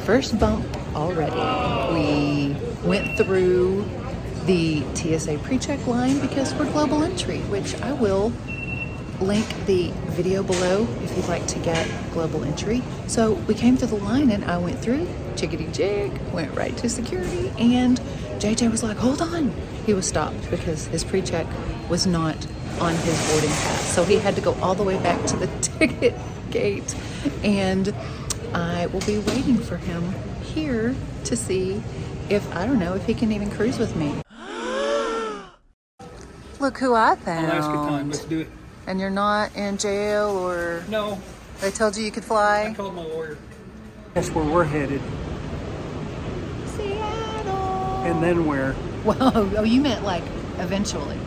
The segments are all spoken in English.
first bump already. We went through the TSA pre-check line because we're global entry, which I will link the video below if you'd like to get global entry. So we came through the line and I went through, chickadee jig, went right to security, and JJ was like, hold on. He was stopped because his pre-check was not on his boarding pass. So he had to go all the way back to the ticket gate, and I will be waiting for him here to see if, I don't know, if he can even cruise with me. Look who I found. Alaska time, let's do it. And you're not in jail, or No, they told you you could fly? I called my lawyer. That's where we're headed. Seattle. And then where? Well, oh, you meant like eventually.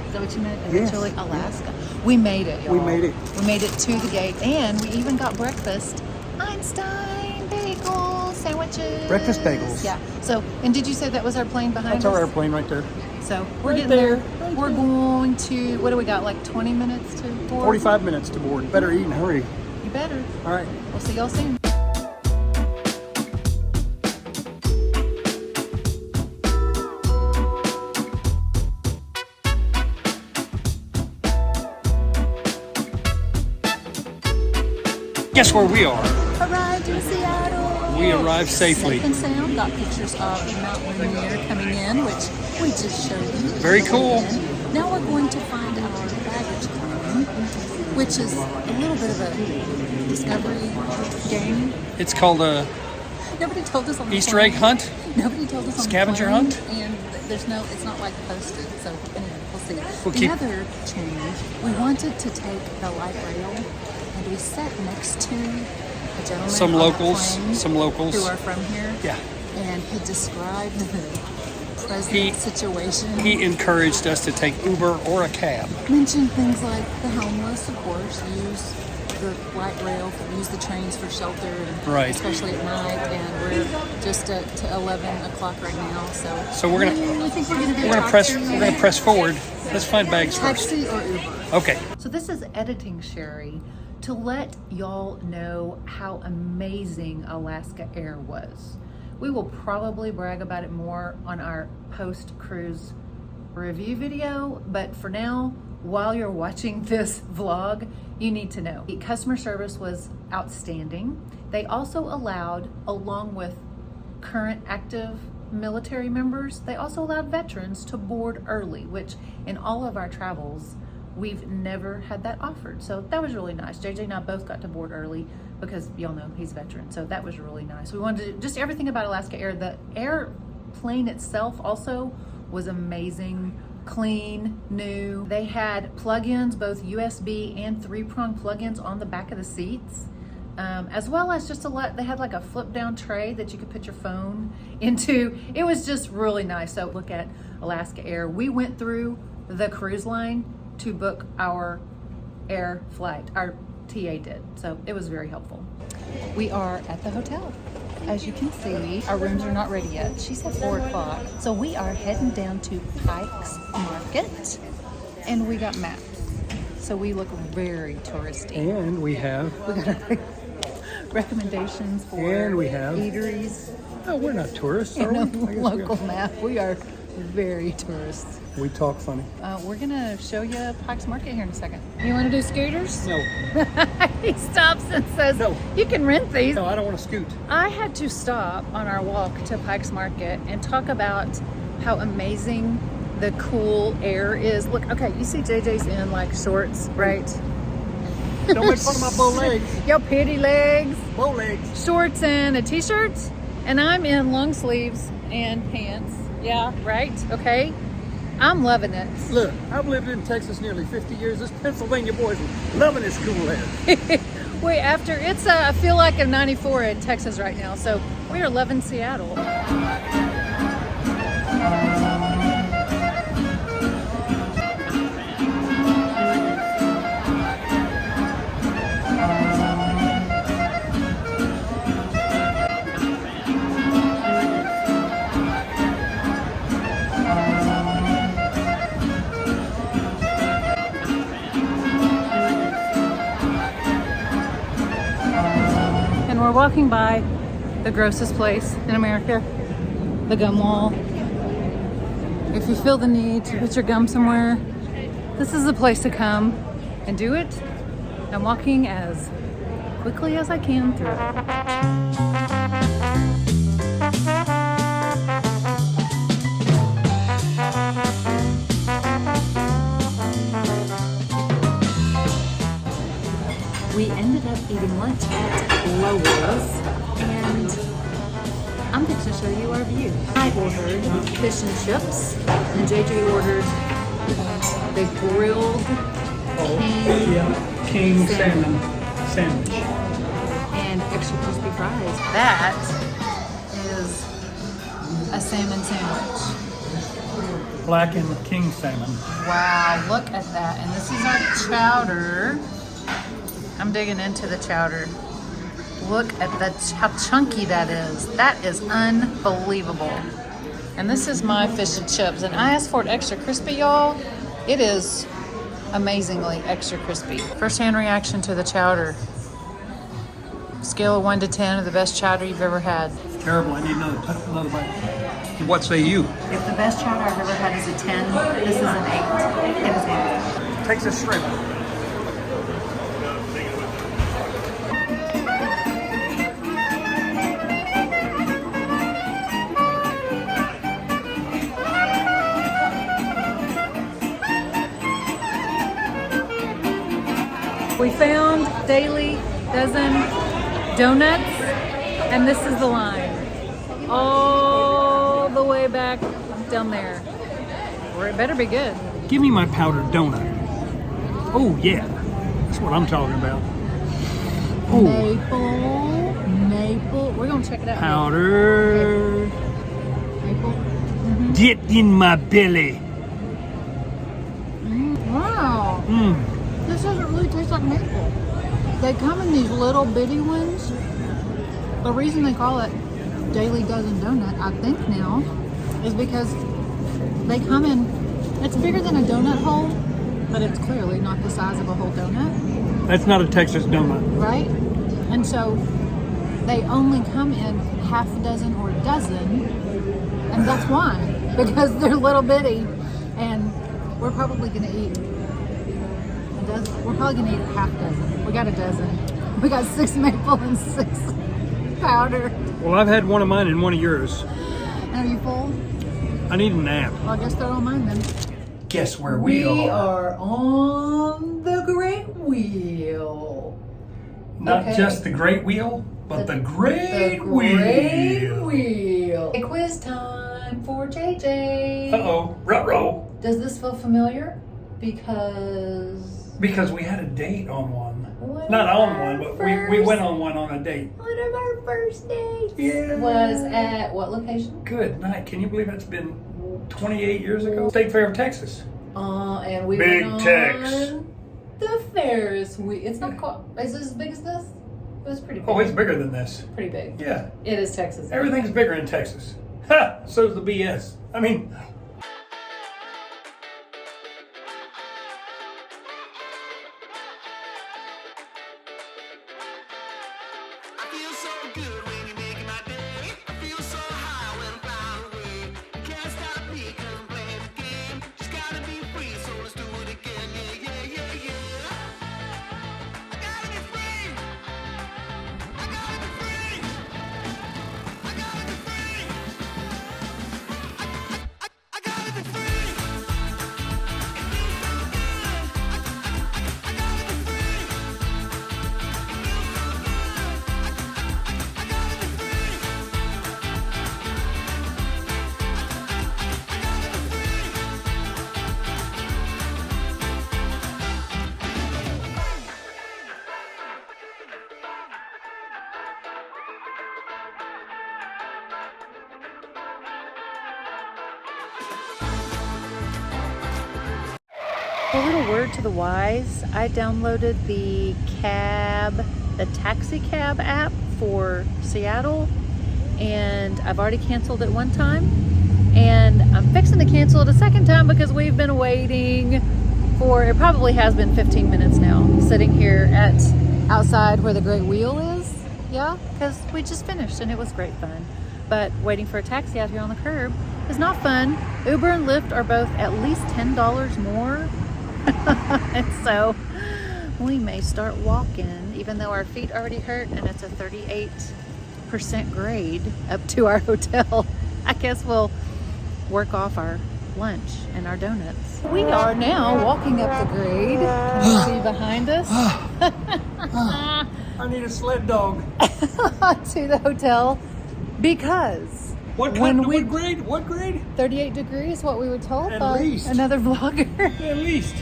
Is that what you meant? Eventually? Yes. Alaska. We made it, y'all. We made it. We made it to the gate, and we even got breakfast. Einstein bagels, sandwiches. Breakfast bagels. Yeah. So, and did you say that was our plane behind That's us? our airplane right there. So we're Right getting there. there. Right We're there. going to, what do we got, like 20 minutes to board? 45 minutes to board. Better eat and hurry. You better. All right. We'll see y'all soon. Guess where we are? Arrived in Seattle. We arrived safely. Safe and sound. Got pictures of the Mount Rainier coming in, which we just showed you. Very cool. Now we're going to find our baggage claim, which is a little bit of a discovery game. It's called a Nobody told us on the Easter plane. egg hunt. Nobody told us on Scavenger the plane, hunt? and there's no, it's not like posted. So anyway, we'll see. We'll the keep- other change, we wanted to take the light rail, and we sat next to a gentleman Some on the locals. plane Some locals. who are from here. Yeah. And he described the present He- situation. He encouraged us to take Uber or a cab. Mentioned things like the homeless, of course, use the light rail, use the trains for shelter, and Right. especially at night. And we're just to 11 o'clock right now, So we're gonna I think we're gonna do we're gonna press forward. Let's find bags first. taxi or Uber. Okay. So this is editing Sherry to let y'all know how amazing Alaska Air was. We will probably brag about it more on our post-cruise review video, but for now, while you're watching this vlog, you need to know the customer service was outstanding. They also allowed, along with current active military members, they also allowed veterans to board early, which in all of our travels, we've never had that offered. So that was really nice. JJ and I both got to board early because y'all know he's a veteran. So that was really nice. We wanted to, just everything about Alaska Air. The airplane itself also was amazing, clean, new. They had plug-ins, both USB and 3-prong plug-ins on the back of the seats. As well as just they had like a flip down tray that you could put your phone into. It was just really nice. So look at Alaska Air. We went through the cruise line to book our air flight. Our TA did. So it was very helpful. We are at the hotel. As you can see, our rooms are not ready yet. She said 4 o'clock. So we are heading down to Pike's Market, and we got maps. So we look very touristy. And we have. We got recommendations for And we have. eateries. Oh, we're not tourists, are And we? a local map. We are very tourists. We talk funny. We're gonna show you Pike's Market here in a second. You want to do scooters? No. He stops and says, No. you can rent these. No, I don't want to scoot. I had to stop on our walk to Pike's Market and talk about how amazing the cool air is. Look, okay, you see JJ's in like shorts, right? Don't make fun of my bow legs. Yo, pity legs. Bow legs. Shorts and a t-shirt, and I'm in long sleeves and pants. Yeah, right? Okay. I'm loving it. Look, I've lived in Texas nearly 50 years. This Pennsylvania boy's loving this cool air. Wait, after it's I feel like I'm 94 in Texas right now, so we are loving Seattle. We're walking by the grossest place in America, the gum wall. If you feel the need to put your gum somewhere, this is the place to come and do it. I'm walking as quickly as I can through it. We ended up eating lunch at Lowell's, and I'm going to show you our view. I ordered fish and chips, and JJ ordered the grilled king salmon sandwich. And extra crispy fries. That is a salmon sandwich. Blackened king salmon. Wow, look at that. And this is our chowder. I'm digging into the chowder. Look at how chunky that is. That is unbelievable. And this is my fish and chips. And I asked for it extra crispy, y'all. It is amazingly extra crispy. First hand reaction to the chowder. Scale of 1 to 10 of the best chowder you've ever had. Terrible. I need another bite. What say you? If the best chowder I've ever had is a 10, this is an 8. It is wonderful. Texas shrimp. We found Daily Dozen Donuts, and this is the line. All the way back down there. Or it better be good. Give me my powdered donut. Oh yeah, that's what I'm talking about. Oh, Maple. We're gonna check it out. powder. Maple. Mm-hmm. Get in my belly. Wow. This doesn't really taste like maple. They come in these little bitty ones. The reason they call it Daily Dozen Donut, I think now, is because they come in, it's bigger than a donut hole, but it's clearly not the size of a whole donut. That's not a Texas donut. Right? And so they only come in half a dozen or a dozen, and that's why, because they're little bitty, and we're probably gonna eat a dozen. We're probably gonna eat a half dozen. We got a dozen. We got 6 maple and 6 powder. Well, I've had one of mine and one of yours. Are you full? I need a nap. Well, I guess they're all mine then. Guess where We are on the Great Wheel. Not Okay. just the Great Wheel, but the Great Great Wheel. Wheel. Hey, quiz time for JJ. Uh-oh, ruh-roh. Does this feel familiar? Because we had a date on one. One Not of on our one, but we went on one on a date. one of our first dates Yeah. was at what location? Good night. Can you believe that's been 28 years ago? State Fair of Texas. And we Big went on Tex. the Ferris wheel. It's not quite. Is it as big as this? It was pretty big. Oh, it's bigger than this. Pretty big. Yeah. It is Texas. Everything's bigger in Texas. Ha! So's the BS. I mean, I feel so good when you make my day. I feel so high when I'm flying away. You can't stop me 'cause I'm playing the game. Just gotta be free, so let's do it again. Yeah, yeah, yeah, yeah. I gotta be free. I gotta be free. I gotta be free. I gotta be free. It feels so good. I gotta be free. It feels so good. I gotta be free. A little word to the wise. I downloaded the taxi cab app for Seattle, and I've already canceled it one time, and I'm fixing to cancel it a second time because we've been waiting for, it probably has been 15 minutes now, sitting here outside where the Great Wheel is, Yeah, because we just finished and it was great fun. But waiting for a taxi out here on the curb is not fun. Uber and Lyft are both at least $10 more. And so we may start walking, even though our feet already hurt and it's a 38% grade up to our hotel. I guess we'll work off our lunch and our donuts. We are now walking up the grade. Can you see behind us? I need a sled dog. To the hotel because What grade? What grade? 38 degrees, what we were told At by least. another vlogger. At least.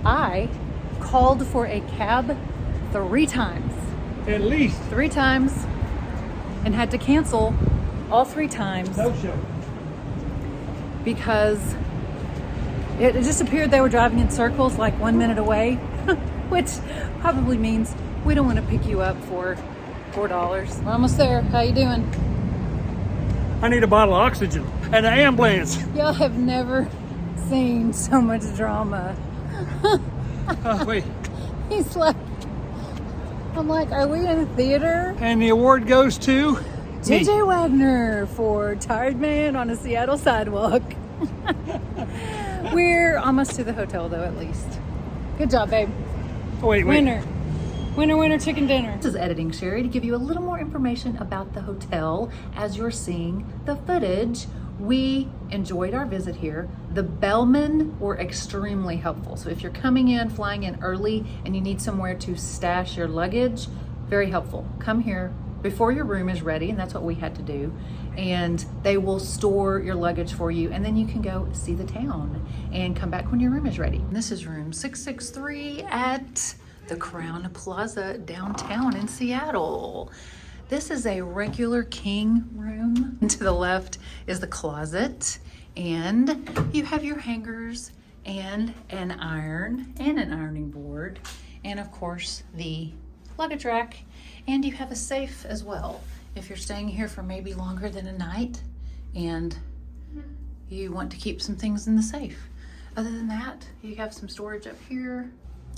I called for a cab 3 times. At least. 3 times and had to cancel all 3 times No show. because it just appeared they were driving in circles like 1 minute away, which probably means we don't want to pick you up for $4. We're almost there. How you doing? I need a bottle of oxygen and an ambulance. Y'all have never seen so much drama. Wait. He's like, I'm like, are we in a theater? And the award goes to me. JJ Wagner for Tired Man on a Seattle Sidewalk. We're almost to the hotel though, at least. Good job, babe. Oh, wait. Winner. Winner, winner, chicken dinner. This is Editing Sherry to give you a little more information about the hotel as you're seeing the footage. We enjoyed our visit here. The bellmen were extremely helpful. So if you're coming in, flying in early, and you need somewhere to stash your luggage, very helpful. Come here before your room is ready, and that's what we had to do. And they will store your luggage for you, and then you can go see the town and come back when your room is ready. This is room 663 at the Crown Plaza downtown in Seattle. This is a regular king room. And to the left is the closet, and you have your hangers and an iron and an ironing board, and of course the luggage rack, and you have a safe as well. If you're staying here for maybe longer than a night and you want to keep some things in the safe. Other than that, you have some storage up here.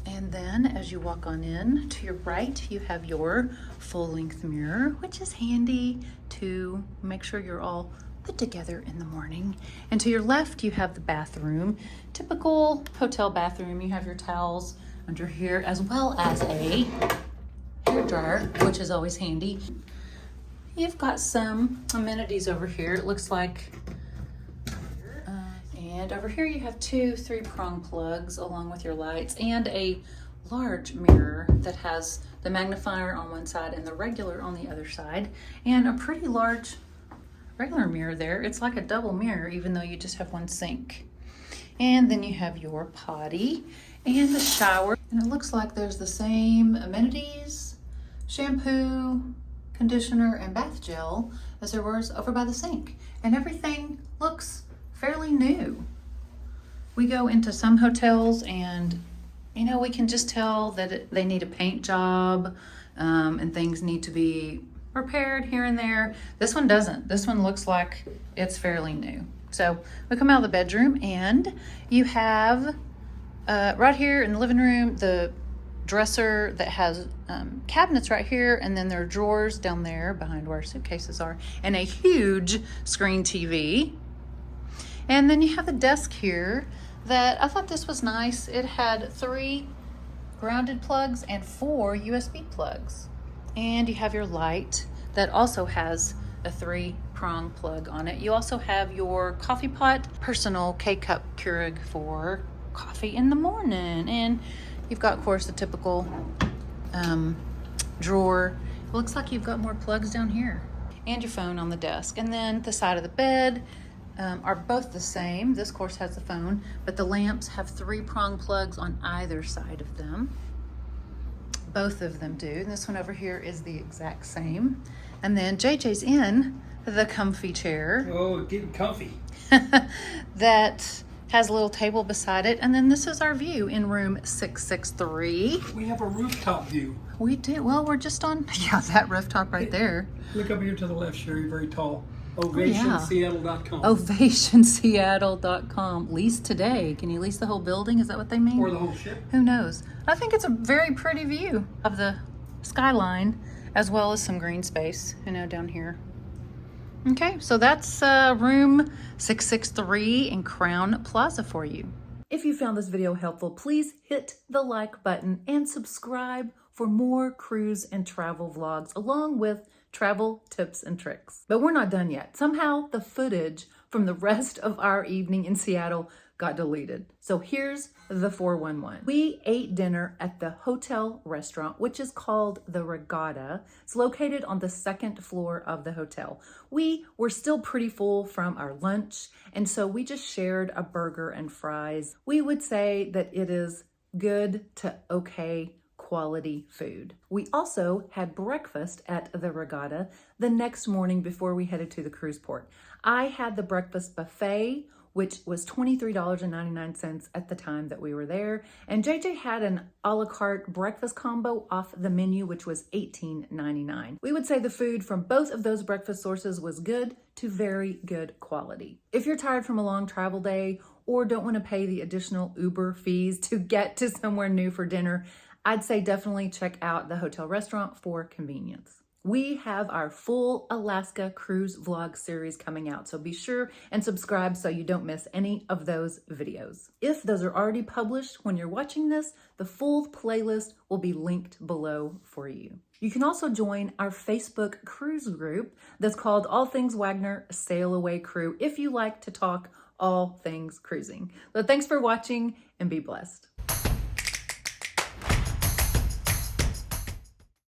And then as you walk on in, to your right, you have your full-length mirror, which is handy to make sure you're all put together in the morning. And to your left, you have the bathroom. Typical hotel bathroom. You have your towels under here, as well as a hair dryer, which is always handy. You've got some amenities over here. It looks like and over here you have 2 3-prong plugs along with your lights and a large mirror that has the magnifier on one side and the regular on the other side, and a pretty large regular mirror there. It's like a double mirror even though you just have one sink. And then you have your potty and the shower. And it looks like there's the same amenities, shampoo, conditioner, and bath gel as there was over by the sink. And everything looks fairly new. We go into some hotels and we can just tell that they need a paint job and things need to be repaired here and there. This one doesn't. This one looks like it's fairly new. So we come out of the bedroom and you have right here in the living room the dresser that has cabinets right here, and then there are drawers down there behind where our suitcases are, and a huge screen TV. And then you have the desk here that I thought this was nice. It had 3 grounded plugs and 4 USB plugs. And you have your light that also has a 3-prong plug on it. You also have your coffee pot, personal K-cup Keurig for coffee in the morning. And you've got, of course, the typical drawer. It looks like you've got more plugs down here. And your phone on the desk. And then the side of the bed are both the same. This, of course, has the phone, but the lamps have 3-prong plugs on either side of them. Both of them do. And this one over here is the exact same. And then JJ's in the comfy chair. Oh, getting comfy. That has a little table beside it. And then this is our view in room 663. We have a rooftop view. We do. Well, we're just on, that rooftop right there. Look up here to the left, Sherry, very tall. yeah. OvationSeattle.com. OvationSeattle.com. Lease today. Can you lease the whole building? Is that what they mean? Or the whole ship. Who knows? I think it's a very pretty view of the skyline as well as some green space, you know, down here. Okay, so that's room 663 in Crown Plaza for you. If you found this video helpful, please hit the like button and subscribe for more cruise and travel vlogs along with travel tips and tricks. But we're not done yet. Somehow the footage from the rest of our evening in Seattle got deleted. So here's the 411. We ate dinner at the hotel restaurant, which is called the Regatta. It's located on the second floor of the hotel. We were still pretty full from our lunch, and so we just shared a burger and fries. We would say that it is good to okay quality food. We also had breakfast at the Regatta the next morning before we headed to the cruise port. I had the breakfast buffet, which was $23.99 at the time that we were there. And JJ had an a la carte breakfast combo off the menu, which was $18.99. We would say the food from both of those breakfast sources was good to very good quality. If you're tired from a long travel day or don't want to pay the additional Uber fees to get to somewhere new for dinner, I'd say definitely check out the hotel restaurant for convenience. We have our full Alaska cruise vlog series coming out, so be sure and subscribe so you don't miss any of those videos. If those are already published when you're watching this, the full playlist will be linked below for you. You can also join our Facebook cruise group that's called All Things Wagner Sail Away Crew if you like to talk all things cruising. So thanks for watching and be blessed.